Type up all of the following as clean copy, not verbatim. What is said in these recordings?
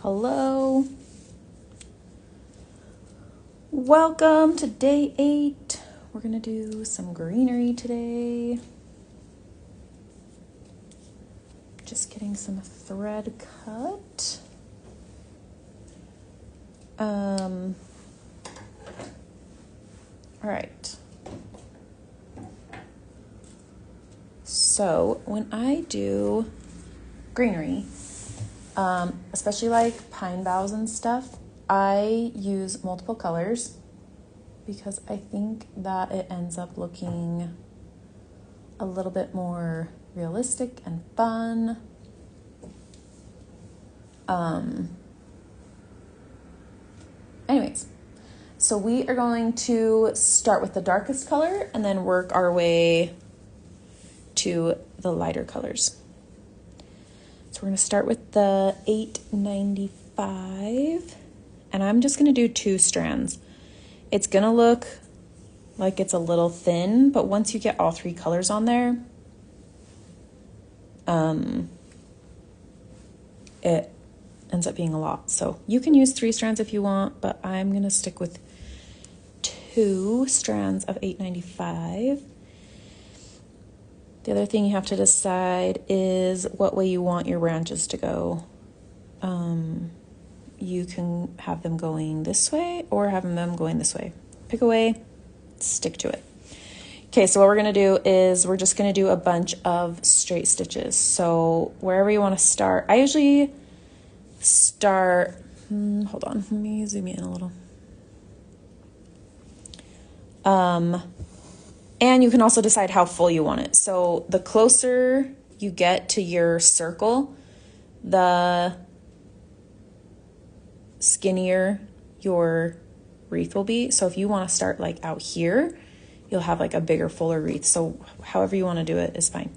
Hello. Welcome to day 8. We're going to do some greenery today. Just getting some thread cut. All right. So when I do greenery, especially like pine boughs and stuff, I use multiple colors because I think that it ends up looking a little bit more realistic and fun. Anyways, so we are going to start with the darkest color and then work our way to the lighter colors. So we're going to start with the 895, and I'm just going to do 2 strands. It's going to look like it's a little thin, but once you get all 3 colors on there, it ends up being a lot. So you can use 3 strands if you want, but I'm going to stick with 2 strands of 895. The other thing you have to decide is what way you want your branches to go. You can have them going this way or have them going this way. Pick a way, stick to it. Okay, so what we're going to do is we're just going to do a bunch of straight stitches. So wherever you want to start, I usually start, hold on, let me zoom in a little. And you can also decide how full you want it. So the closer you get to your circle, the skinnier your wreath will be. So if you want to start like out here, you'll have like a bigger, fuller wreath. So however you want to do it is fine.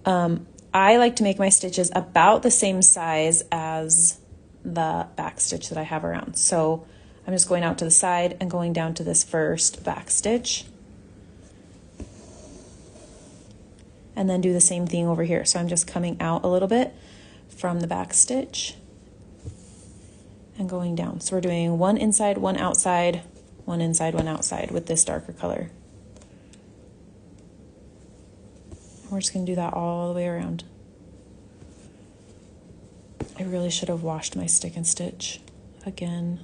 I like to make my stitches about the same size as the back stitch that I have around. So I'm just going out to the side and going down to this first back stitch. And then do the same thing over here. So I'm just coming out a little bit from the back stitch and going down. So we're doing one inside, one outside, one inside, one outside with this darker color. And we're just gonna do that all the way around. I really should have washed my stick and stitch. Again,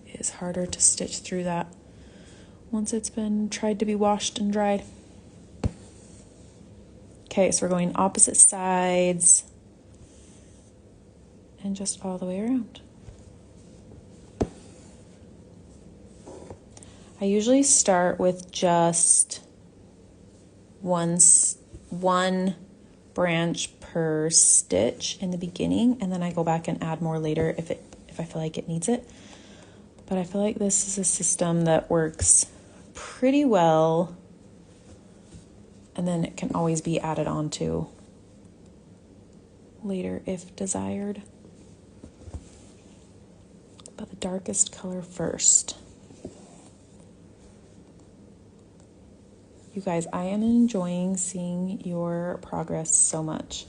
it is harder to stitch through that once it's been tried to be washed and dried. Okay, so we're going opposite sides and just all the way around. I usually start with just one branch per stitch in the beginning, and then I go back and add more later if I feel like it needs it. But I feel like this is a system that works pretty well. And then it can always be added on to later if desired. But the darkest color first. You guys, I am enjoying seeing your progress so much.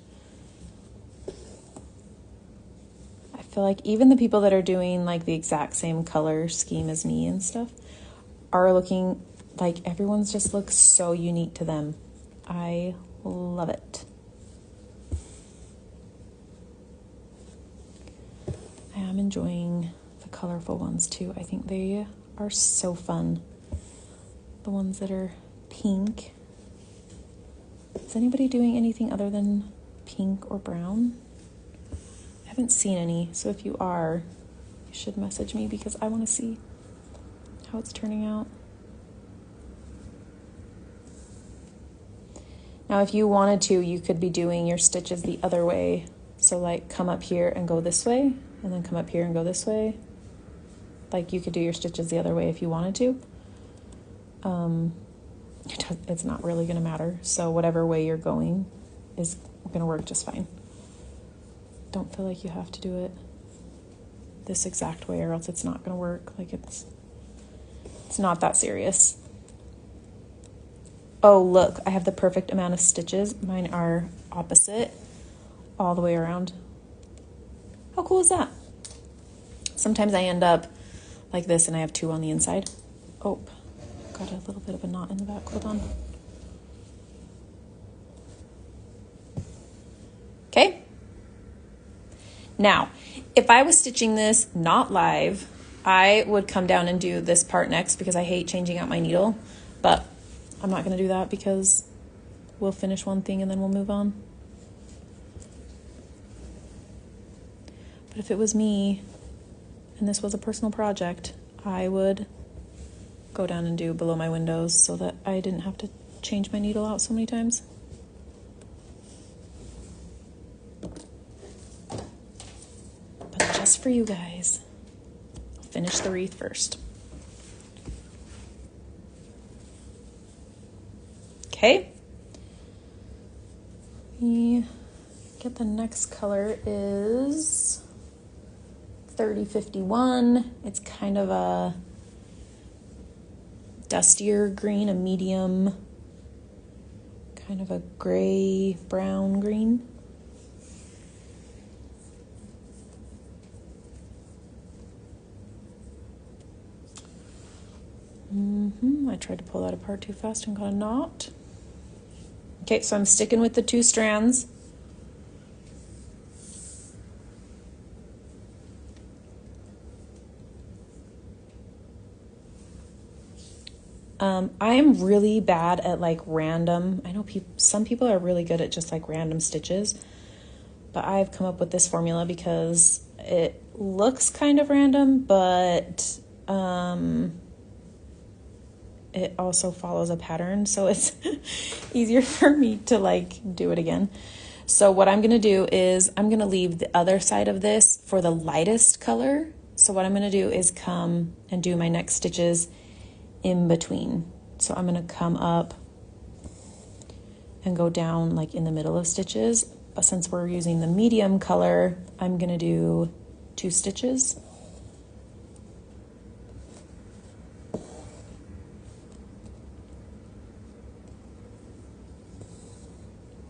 I feel like even the people that are doing like the exact same color scheme as me and stuff are looking like everyone's just looks so unique to them. I love it. I am enjoying the colorful ones too. I think they are so fun. The ones that are pink. Is anybody doing anything other than pink or brown? I haven't seen any, so if you are, you should message me because I want to see how it's turning out. Now, if you wanted to, you could be doing your stitches the other way. So like come up here and go this way, and then come up here and go this way. Like you could do your stitches the other way if you wanted to. It's not really gonna matter. So whatever way you're going is gonna work just fine. Don't feel like you have to do it this exact way or else it's not gonna work. Like it's not that serious. Oh, look, I have the perfect amount of stitches. Mine are opposite all the way around. How cool is that? Sometimes I end up like this and I have 2 on the inside. Oh, got a little bit of a knot in the back. Hold on. Okay. Now, if I was stitching this not live, I would come down and do this part next because I hate changing out my needle, but I'm not going to do that because we'll finish one thing and then we'll move on. But if it was me and this was a personal project, I would go down and do below my windows so that I didn't have to change my needle out so many times. But just for you guys, I'll finish the wreath first. Okay. Get the next color is 3051. It's kind of a dustier green, a medium, kind of a gray brown green. I tried to pull that apart too fast and got a knot. Okay, so I'm sticking with the 2 strands. I am really bad at like random, I know some people are really good at just like random stitches, but I've come up with this formula because it looks kind of random, but it also follows a pattern, so it's easier for me to like do it again. So what I'm gonna do is I'm gonna leave the other side of this for the lightest color. So what I'm gonna do is come and do my next stitches in between. So I'm gonna come up and go down like in the middle of stitches, but since we're using the medium color, I'm gonna do 2 stitches.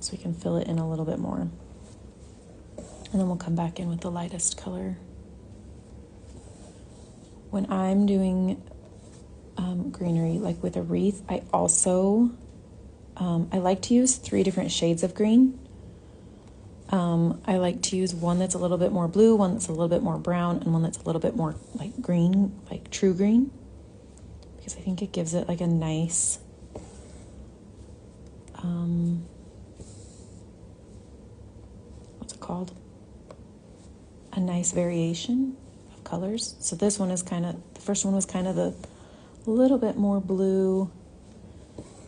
So we can fill it in a little bit more. And then we'll come back in with the lightest color. When I'm doing greenery, like with a wreath, I also, I like to use 3 different shades of green. I like to use one that's a little bit more blue, one that's a little bit more brown, and one that's a little bit more like green, like true green, because I think it gives it like a nice, what's it called? A nice variation of colors. So this one is kind of, the first one was kind of the little bit more blue.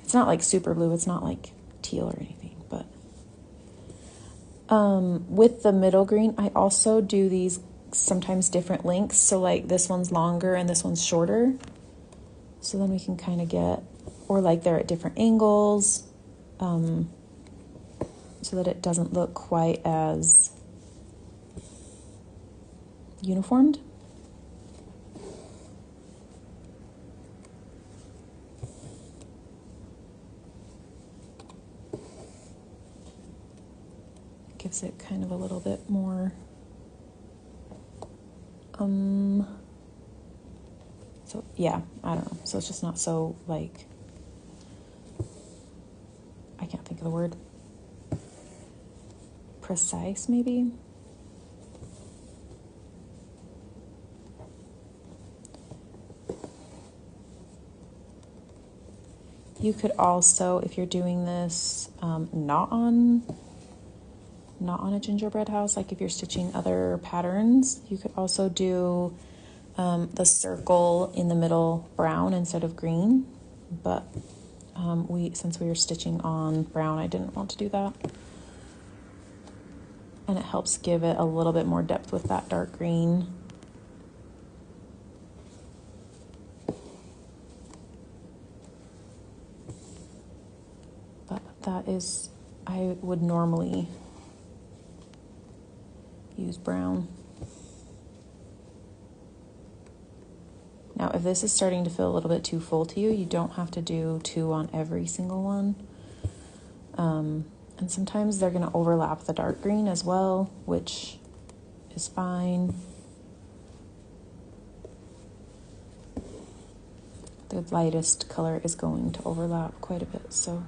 It's not like super blue, it's not like teal or anything, but with the middle green, I also do these sometimes different lengths. So like this one's longer and this one's shorter. So then we can kind of get, or like they're at different angles, so that it doesn't look quite as uniformed. Gives it kind of a little bit more, so yeah, I don't know. So it's just not so like, I can't think of the word, precise maybe. You could also, if you're doing this not on a gingerbread house, like if you're stitching other patterns, you could also do the circle in the middle brown instead of green. But since we were stitching on brown, I didn't want to do that. And it helps give it a little bit more depth with that dark green. But that is, I would normally use brown. Now, if this is starting to feel a little bit too full to you, you don't have to do 2 on every single one. And sometimes they're going to overlap the dark green as well, which is fine. the lightest color is going to overlap quite a bit, so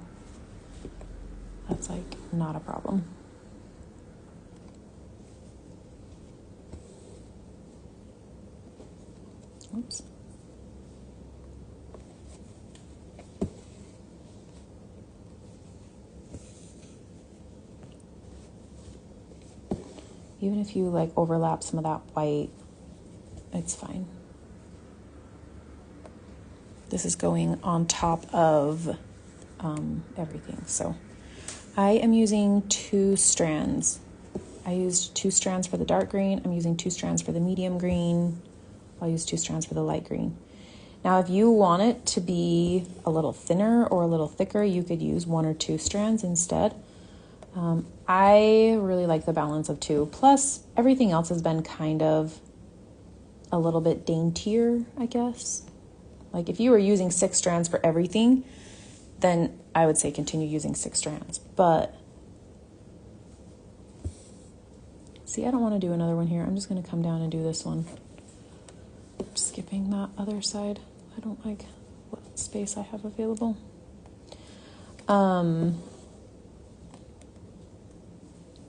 that's like not a problem. Oops. Even if you like overlap some of that white, it's fine. This is going on top of everything. So I am using 2 strands. I used 2 strands for the dark green. I'm using 2 strands for the medium green. I'll use 2 strands for the light green. Now, if you want it to be a little thinner or a little thicker, you could use 1 or 2 strands instead. I really like the balance of 2. Plus, everything else has been kind of a little bit daintier, I guess. Like if you were using 6 strands for everything, then I would say continue using 6 strands. But see, I don't want to do another one here. I'm just going to come down and do this one. I'm skipping that other side. I don't like what space I have available.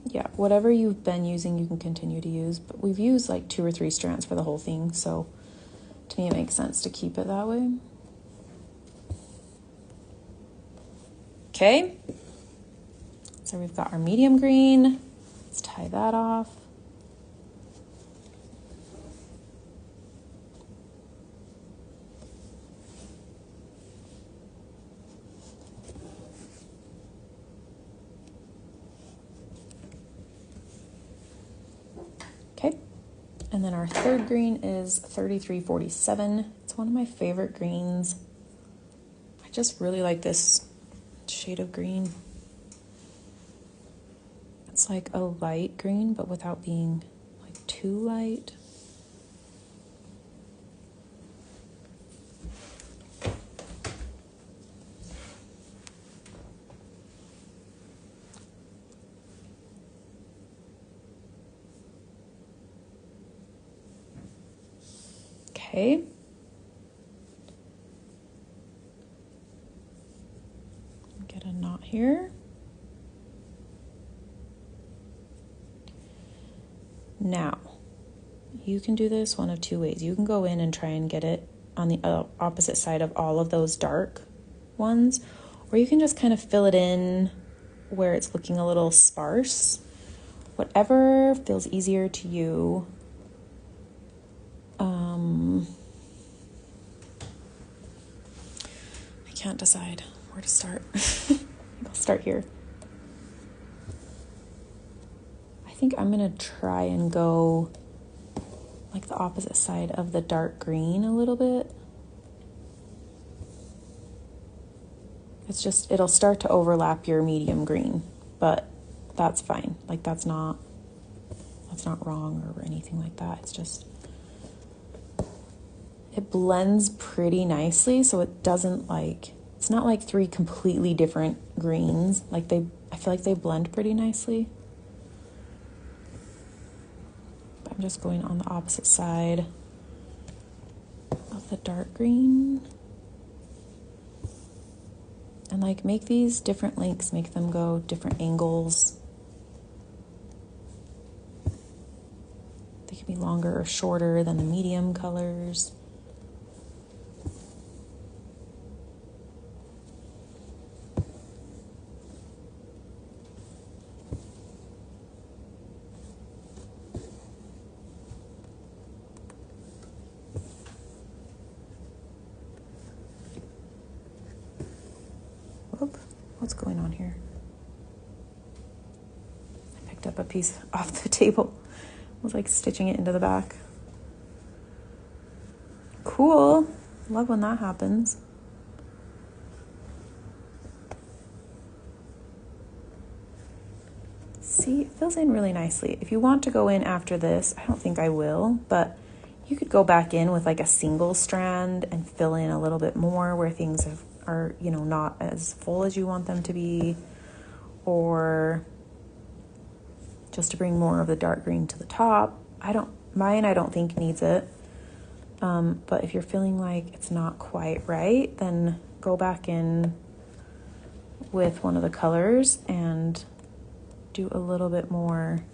Yeah, whatever you've been using, you can continue to use. But we've used like 2 or 3 strands for the whole thing, so to me it makes sense to keep it that way. Okay, so we've got our medium green. Let's tie that off. Okay, and then our third green is 3347. It's one of my favorite greens. I just really like this shade of green. It's like a light green, but without being like too light. Okay. Get a knot here. Now, you can do this one of 2 ways. You can go in and try and get it on the opposite side of all of those dark ones, or you can just kind of fill it in where it's looking a little sparse. Whatever feels easier to you. I can't decide where to start. I'll start here. I think I'm gonna try and go like the opposite side of the dark green a little bit. It's just, it'll start to overlap your medium green, but that's fine. Like that's not wrong or anything like that. It's just, it blends pretty nicely, so it doesn't like, it's not like 3 completely different greens. Like I feel like they blend pretty nicely. But I'm just going on the opposite side of the dark green. And like make these different lengths, make them go different angles. They can be longer or shorter than the medium colors. Whoop, what's going on here? I picked up a piece off the table. I was like stitching it into the back. Cool. Love when that happens. See, it fills in really nicely. If you want to go in after this, I don't think I will, but you could go back in with like a single strand and fill in a little bit more where things are, you know, not as full as you want them to be, or just to bring more of the dark green to the top. Mine I don't think needs it. But if you're feeling like it's not quite right, then go back in with one of the colors and do a little bit more.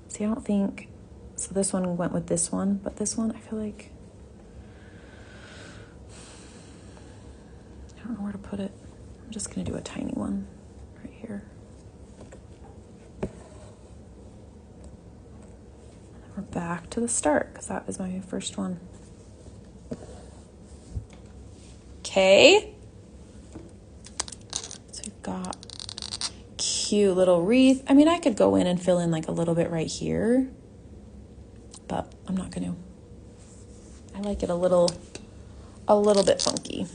See, I don't think, so this one went with this one, but this one I feel like, I don't know where to put it. I'm just gonna do a tiny one right here. And then we're back to the start because that was my first one. Okay. So we've got cute little wreath. I mean, I could go in and fill in like a little bit right here, but I'm not gonna. I like it a little bit funky.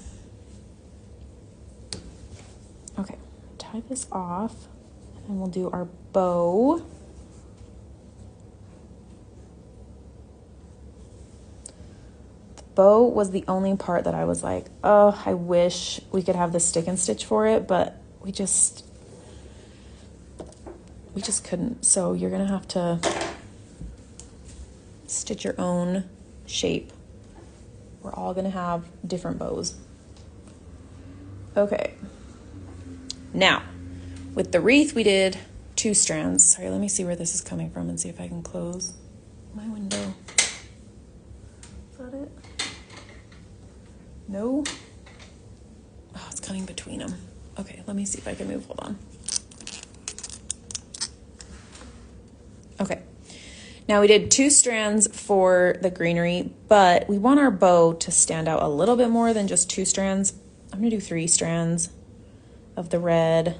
Okay, tie this off, and then we'll do our bow. The bow was the only part that I was like, oh, I wish we could have the stick and stitch for it, but we just couldn't. So you're gonna have to stitch your own shape. We're all gonna have different bows. Okay. Now, with the wreath, we did 2 strands. Sorry, let me see where this is coming from and see if I can close my window. Is that it? No? Oh, it's coming between them. Okay, let me see if I can move. Hold on. Okay. Now we did 2 strands for the greenery, but we want our bow to stand out a little bit more than just 2 strands. I'm gonna do 3 strands of the red.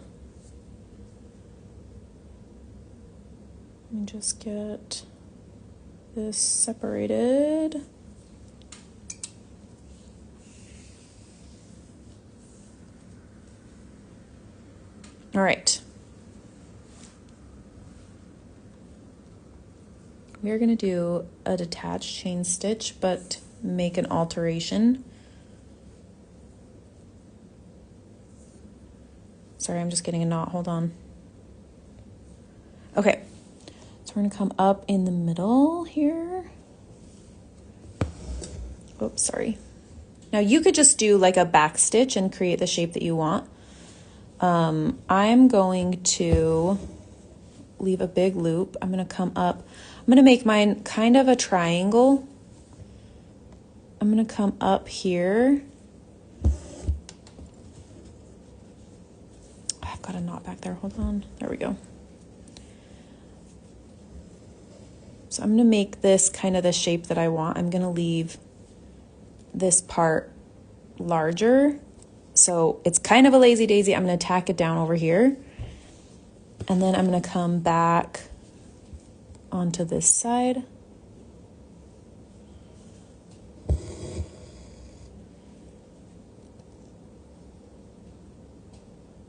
Let me just get this separated. All right. We are going to do a detached chain stitch, but make an alteration. Sorry, I'm just getting a knot. Hold on. Okay. So we're going to come up in the middle here. Oops, sorry. Now you could just do like a back stitch and create the shape that you want. I'm going to leave a big loop. I'm going to come up. I'm going to make mine kind of a triangle. I'm going to come up here. I've got a knot back there. Hold on. There we go. So I'm going to make this kind of the shape that I want. I'm going to leave this part larger. So it's kind of a lazy daisy. I'm going to tack it down over here. And then I'm going to come back onto this side.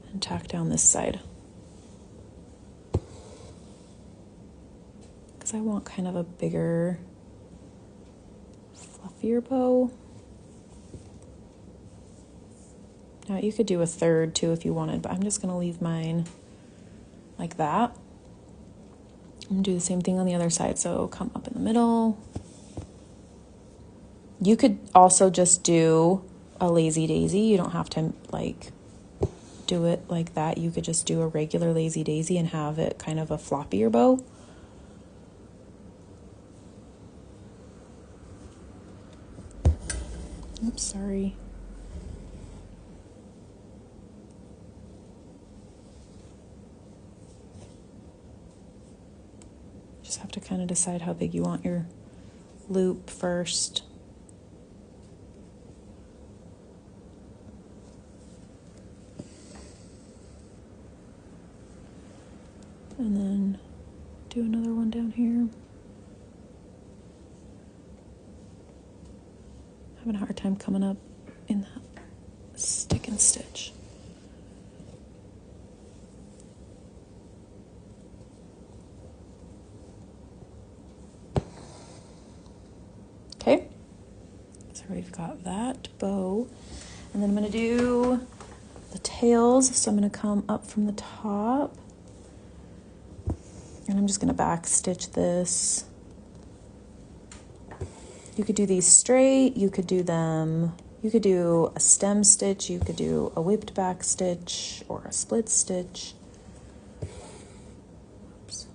And tack down this side. Because I want kind of a bigger, fluffier bow. Now you could do a third too if you wanted, but I'm just going to leave mine like that. I'm going to do the same thing on the other side. So come up in the middle. You could also just do a lazy daisy. You don't have to like do it like that. You could just do a regular lazy daisy and have it kind of a floppier bow. Oops, sorry. Just have to kind of decide how big you want your loop first. And then do another one down here. Having a hard time coming up in that stick and stitch. Okay, so we've got that bow, and then I'm going to do the tails. So I'm going to come up from the top, and I'm just going to back stitch this You could do these straight, you could do a stem stitch, you could do a whipped back stitch or a split stitch. Oops.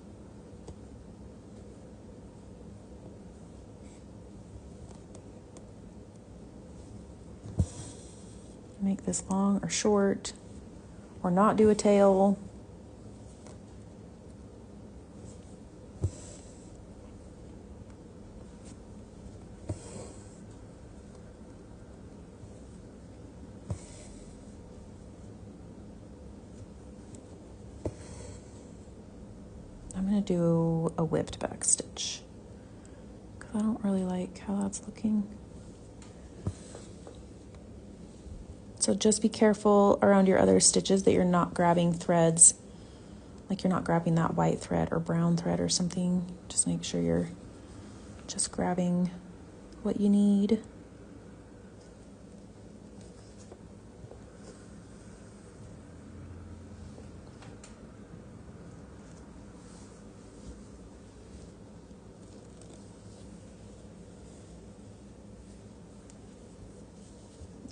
Make this long or short, or not do a tail. I'm going to do a whipped back stitch because I don't really like how that's looking. So just be careful around your other stitches that you're not grabbing threads, like you're not grabbing that white thread or brown thread or something. Just make sure you're just grabbing what you need.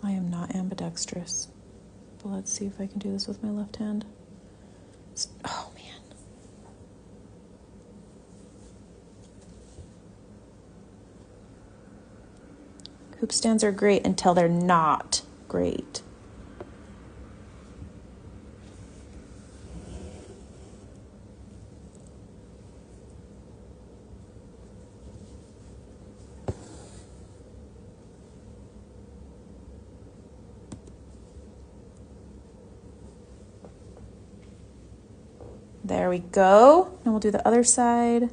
I am not ambidextrous, but let's see if I can do this with my left hand. Oh man. Hoop stands are great until they're not great. There we go. And we'll do the other side.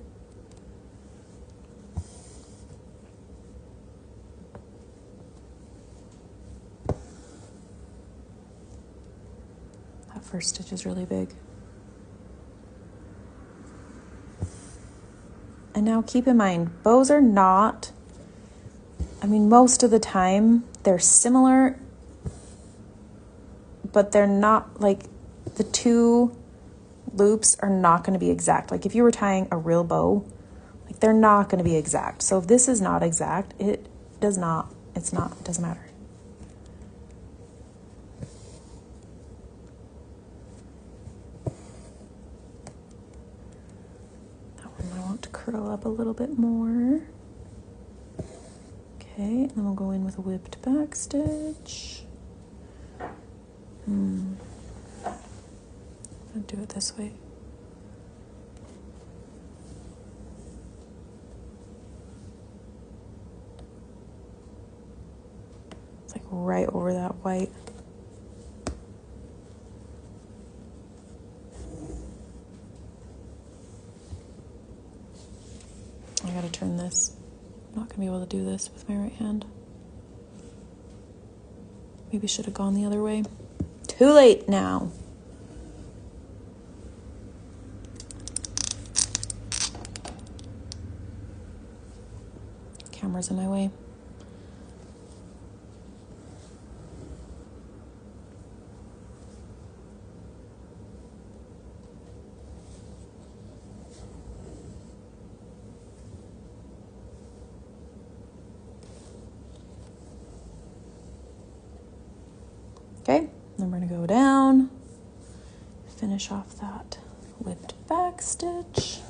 That first stitch is really big. And now keep in mind, bows are not, most of the time they're similar, but they're not, like, the two loops are not going to be exact. Like if you were tying a real bow, like they're not going to be exact. So if this is not exact, it doesn't matter. That one I want to curl up a little bit more. Okay, and then we'll go in with a whipped back stitch. I'll do it this way. It's like right over that white. I gotta turn this. I'm not gonna be able to do this with my right hand. Maybe should have gone the other way. Too late now. Camera's in my way. Okay, then we're gonna go down, finish off that whipped back stitch.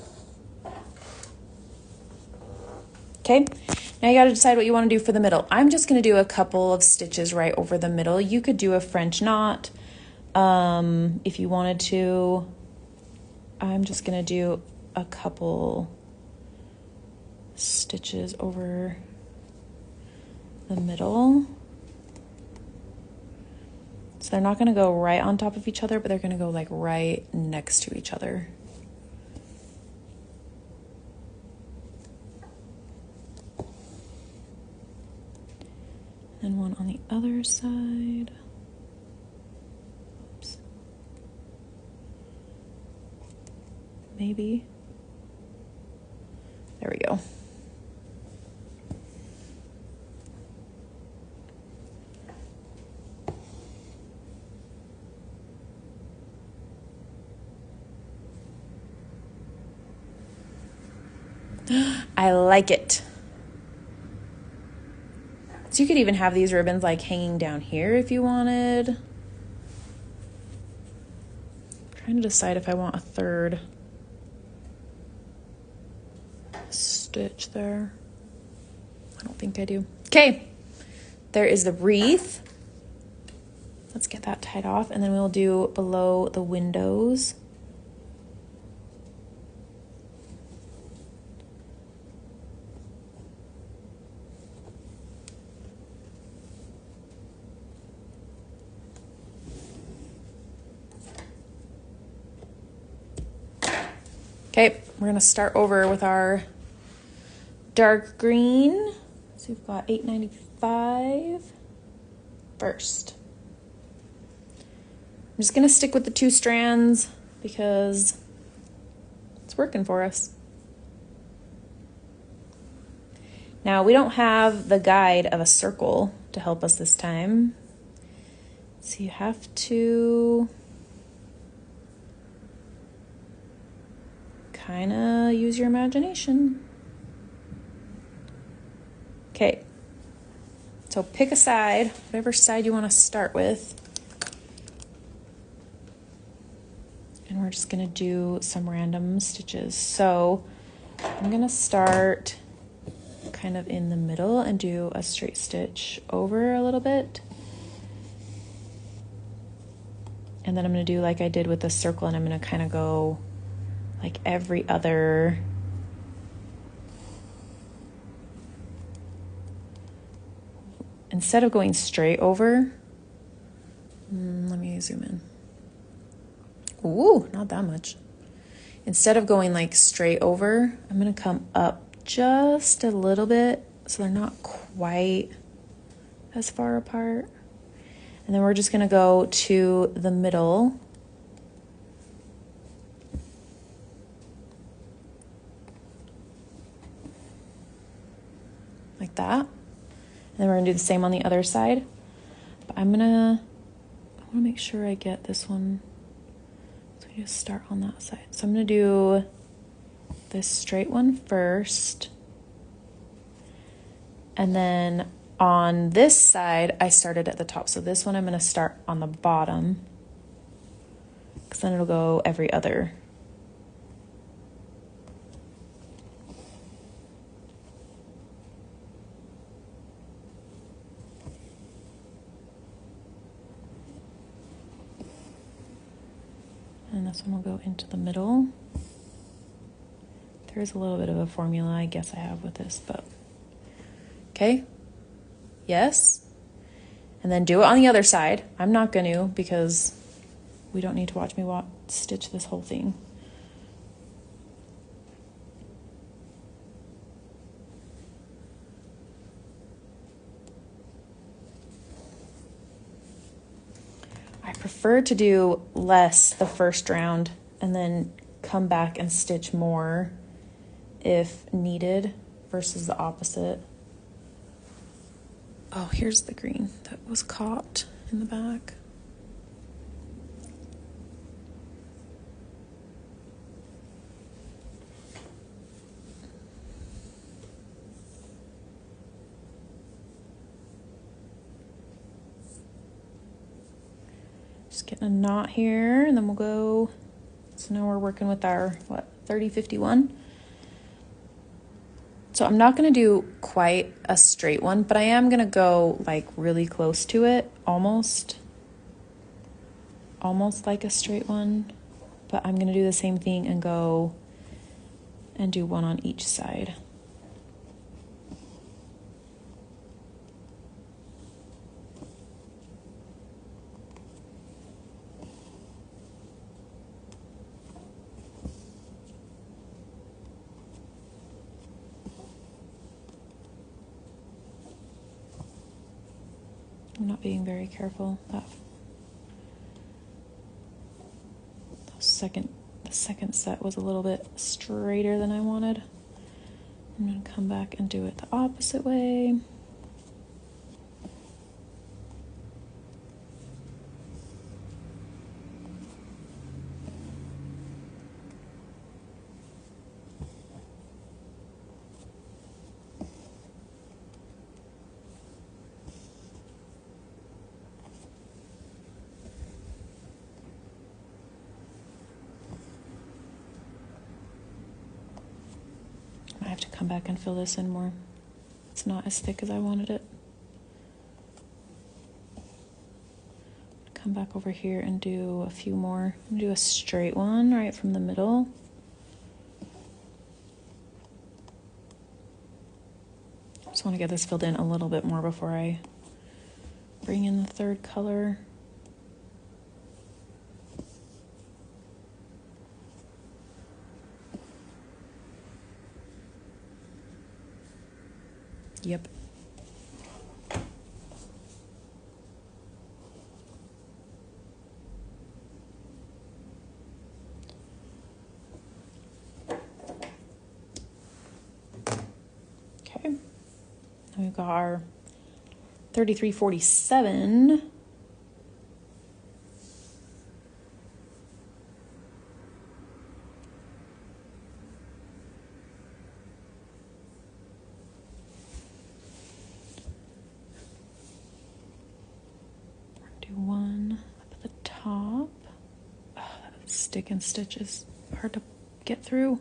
Okay, now you got to decide what you want to do for the middle. I'm just going to do a couple of stitches right over the middle. You could do a French knot if you wanted to. I'm just going to do a couple stitches over the middle. So they're not going to go right on top of each other, but they're going to go like right next to each other. And one on the other side. Oops. Maybe. There we go. I like it. So you could even have these ribbons like hanging down here if you wanted. I'm trying to decide if I want a third stitch there. I don't think I do. Okay, there is the wreath. Let's get that tied off, and then we'll do below the windows. Okay, we're gonna start over with our dark green. So we've got $8.95 first. I'm just gonna stick with the 2 strands because it's working for us. Now we don't have the guide of a circle to help us this time. So you have to kind of use your imagination. Okay, so pick a side, whatever side you want to start with. And we're just gonna do some random stitches. So I'm gonna start kind of in the middle and do a straight stitch over a little bit. And then I'm gonna do like I did with the circle, and I'm gonna kind of go like every other instead of going straight over. Let me zoom in. Ooh, not that much. Instead of going like straight over, I'm gonna come up just a little bit so they're not quite as far apart. And then we're just gonna go to the middle. Like that. And then we're gonna do the same on the other side. But I wanna make sure I get this one. So we just start on that side. So I'm gonna do this straight one first. And then on this side, I started at the top. So this one I'm gonna start on the bottom, because then it'll go every other. And this one will go into the middle. There's a little bit of a formula I guess I have with this, but okay. Yes. And then do it on the other side. I'm not going to, because we don't need to watch me stitch this whole thing. I prefer to do less the first round and then come back and stitch more if needed versus the opposite. Oh, here's the green that was caught in the back. Just getting a knot here, and then we'll go. So now we're working with our, 3051. So I'm not going to do quite a straight one, but I am going to go like really close to it, almost like a straight one. But I'm going to do the same thing and go and do one on each side. I'm not being very careful. The second set was a little bit straighter than I wanted. I'm going to come back and do it the opposite way. have to come back and fill this in more. It's not as thick as I wanted it. Come back over here and do a few more. I'm gonna do a straight one right from the middle. Just want to get this filled in a little bit more before I bring in the third color. Yep. Okay. We've got our 3347. Do one up at the top. Oh, that stick and stitch is hard to get through.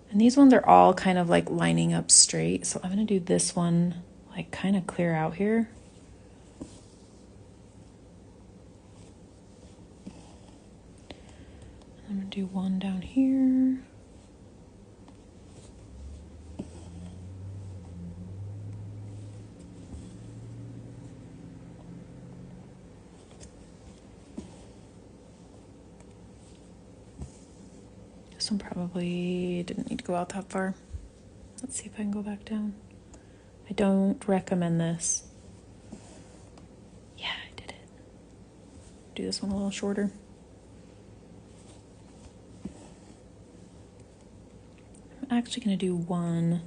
And these ones are all kind of like lining up straight. So I'm going to do this one like kind of clear out here. I'm going to do one down here. This one probably didn't need to go out that far. Let's see if I can go back down. I don't recommend this. Yeah, I did it. Do this one a little shorter. I'm actually going to do one.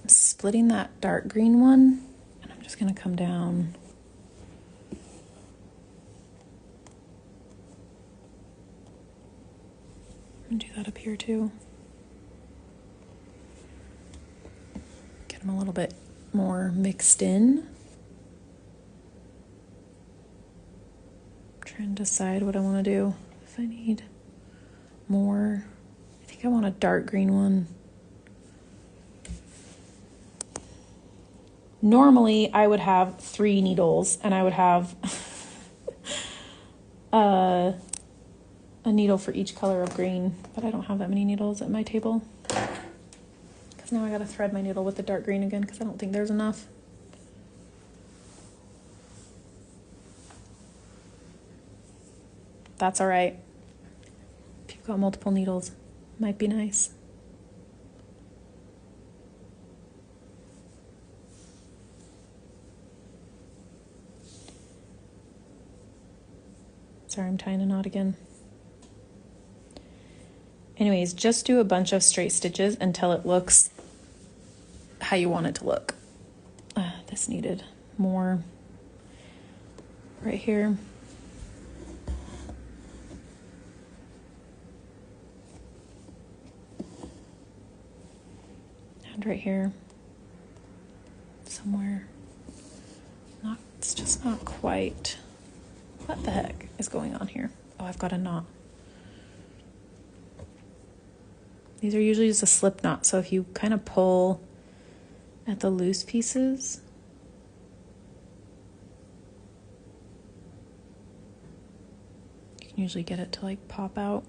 I'm splitting that dark green one, and I'm just going to come down. And do that up here too. Get them a little bit more mixed in. Trying to decide what I want to do. If I need more, I think I want a dark green one. Normally I would have 3 needles and I would have a needle for each color of green, but I don't have that many needles at my table. Because now I gotta thread my needle with the dark green again because I don't think there's enough. That's all right. If you've got multiple needles, might be nice. Sorry, I'm tying a knot again. Anyways, just do a bunch of straight stitches until it looks how you want it to look. This needed more right here. And right here somewhere. It's just not quite. What the heck is going on here? Oh, I've got a knot. These are usually just a slip knot, so if you kind of pull at the loose pieces, you can usually get it to like pop out.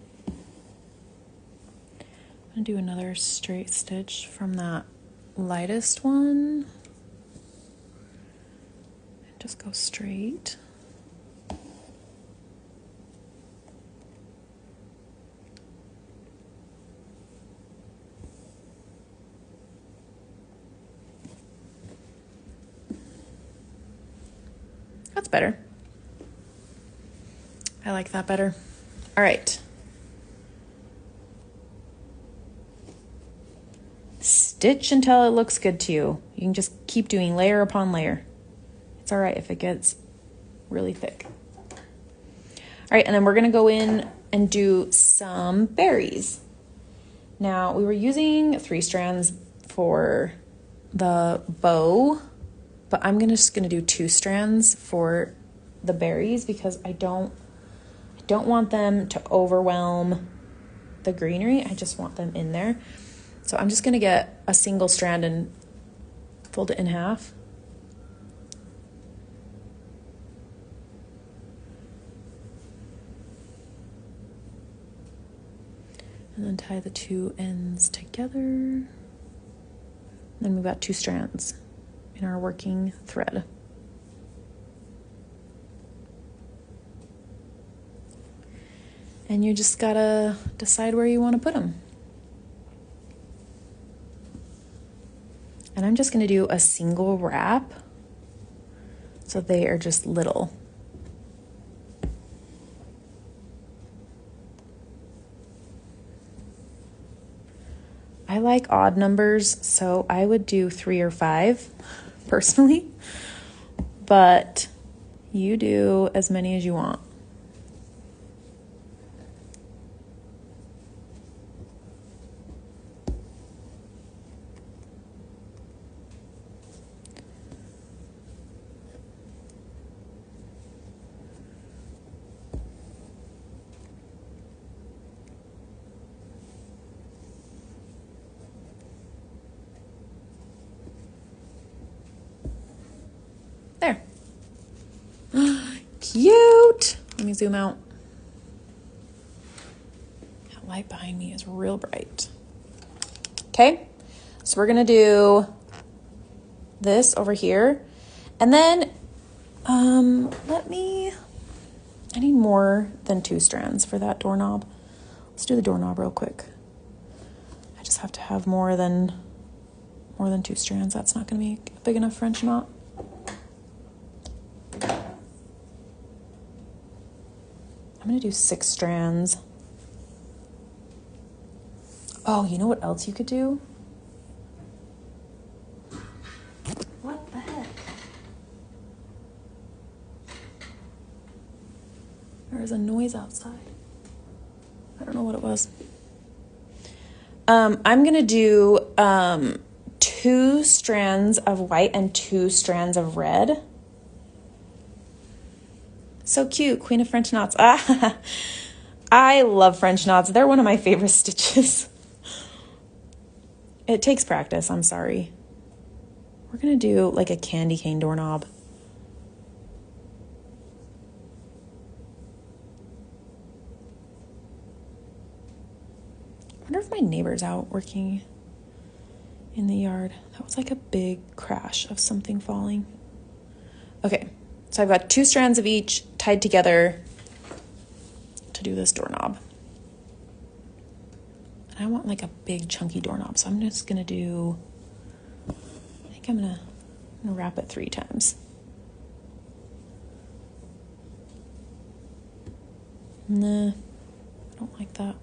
I'm gonna do another straight stitch from that lightest one and just go straight. That's better. I like that better. All right. Stitch until it looks good to you. You can just keep doing layer upon layer. It's all right if it gets really thick. All right, and then we're gonna go in and do some berries. Now, we were using 3 strands for the bow, but I'm just gonna do 2 strands for the berries because I don't want them to overwhelm the greenery. I just want them in there. So I'm just gonna get a single strand and fold it in half. And then tie the 2 ends together. And then we've got 2 strands in our working thread. And you just gotta decide where you want to put them. And I'm just gonna do a single wrap, so they are just little. I like odd numbers, so I would do 3 or 5 personally, but you do as many as you want. There. Cute. Let me zoom out. That light behind me is real bright. Okay, so we're gonna do this over here. And then I need more than 2 strands for that doorknob. Let's do the doorknob real quick. I just have to have more than 2 strands. That's not gonna be a big enough French knot. I'm gonna do 6 strands. Oh, you know what else you could do? What the heck? There is a noise outside. I don't know what it was. I'm gonna do 2 strands of white and 2 strands of red. So cute, Queen of French knots. Ah, I love French knots. They're one of my favorite stitches. It takes practice, I'm sorry. We're gonna do like a candy cane doorknob. I wonder if my neighbor's out working in the yard. That was like a big crash of something falling. Okay, so I've got 2 strands of each tied together to do this doorknob. And I want like a big chunky doorknob, so I'm just gonna do, I think I'm gonna wrap it 3 times. Nah, I don't like that.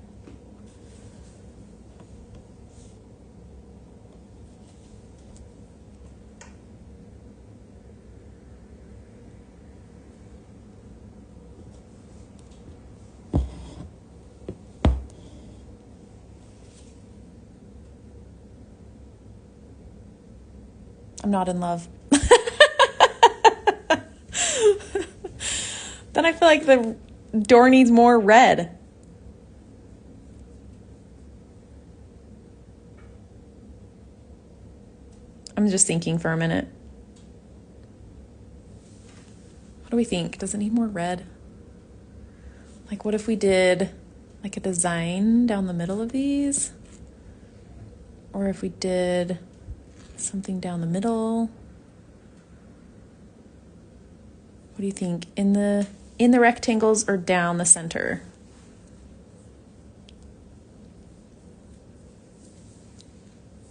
I'm not in love. Then I feel like the door needs more red. I'm just thinking for a minute. What do we think? Does it need more red? Like, what if we did like a design down the middle of these? Or if we did something down the middle? What do you think? In the rectangles or down the center?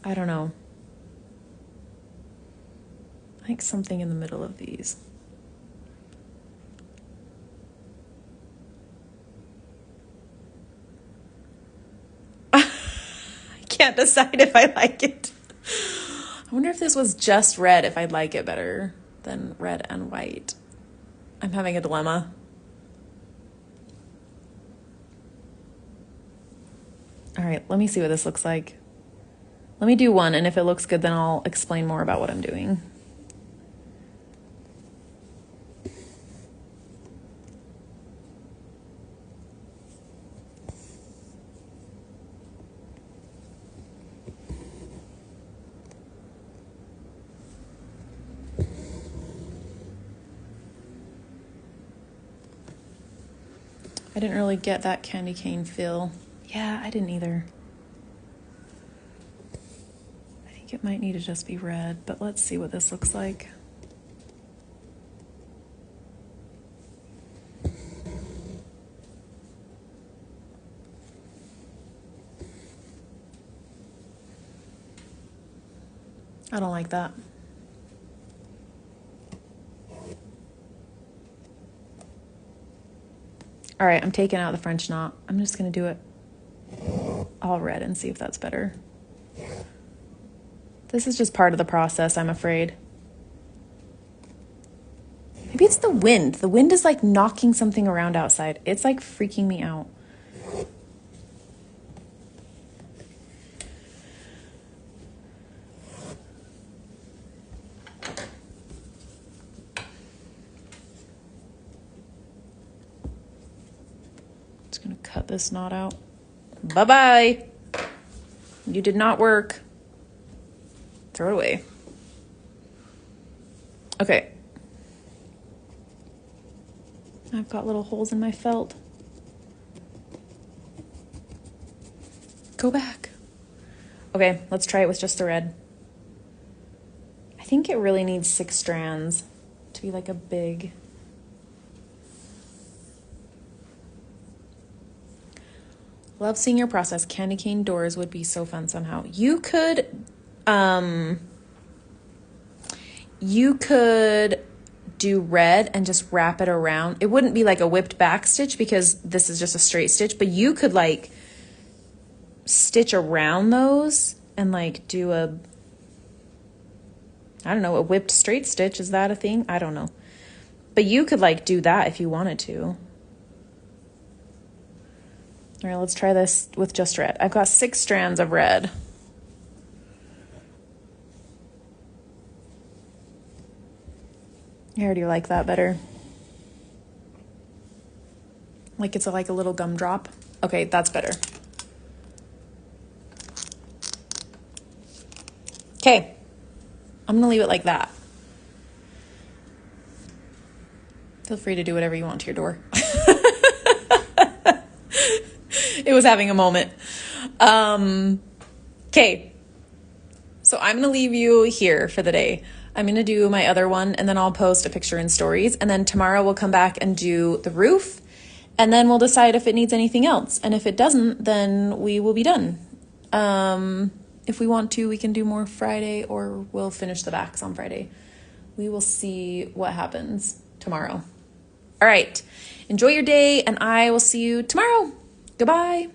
I don't know. I think something in the middle of these. I can't decide if I like it. I wonder if this was just red, if I'd like it better than red and white. I'm having a dilemma. All right, let me see what this looks like. Let me do one, and if it looks good, then I'll explain more about what I'm doing. I didn't really get that candy cane feel. Yeah, I didn't either. I think it might need to just be red, but let's see what this looks like. I don't like that. All right, I'm taking out the French knot. I'm just gonna do it all red and see if that's better. This is just part of the process, I'm afraid. Maybe it's the wind. The wind is like knocking something around outside. It's like freaking me out. Just gonna cut this knot out. Bye-bye. You did not work. Throw it away. Okay. I've got little holes in my felt. Go back. Okay, let's try it with just the red. I think it really needs 6 strands to be like a big... Love seeing your process. Candy cane doors would be so fun somehow. You could do red and just wrap it around. It wouldn't be like a whipped back stitch because this is just a straight stitch, but you could like stitch around those and like do a, I don't know, a whipped straight stitch. Is that a thing? I don't know. But you could like do that if you wanted to. All right, let's try this with just red. I've got 6 strands of red. I already like that better. Like it's like a little gumdrop. Okay, that's better. Okay, I'm gonna leave it like that. Feel free to do whatever you want to your door. It was having a moment. Okay, so I'm gonna leave you here for the day. I'm gonna do my other one and then I'll post a picture in stories, and then tomorrow we'll come back and do the roof, and then we'll decide if it needs anything else, and if it doesn't, then we will be done. If we want to, we can do more Friday, or we'll finish the backs on Friday. We will see what happens tomorrow. All right, enjoy your day, and I will see you tomorrow. Goodbye.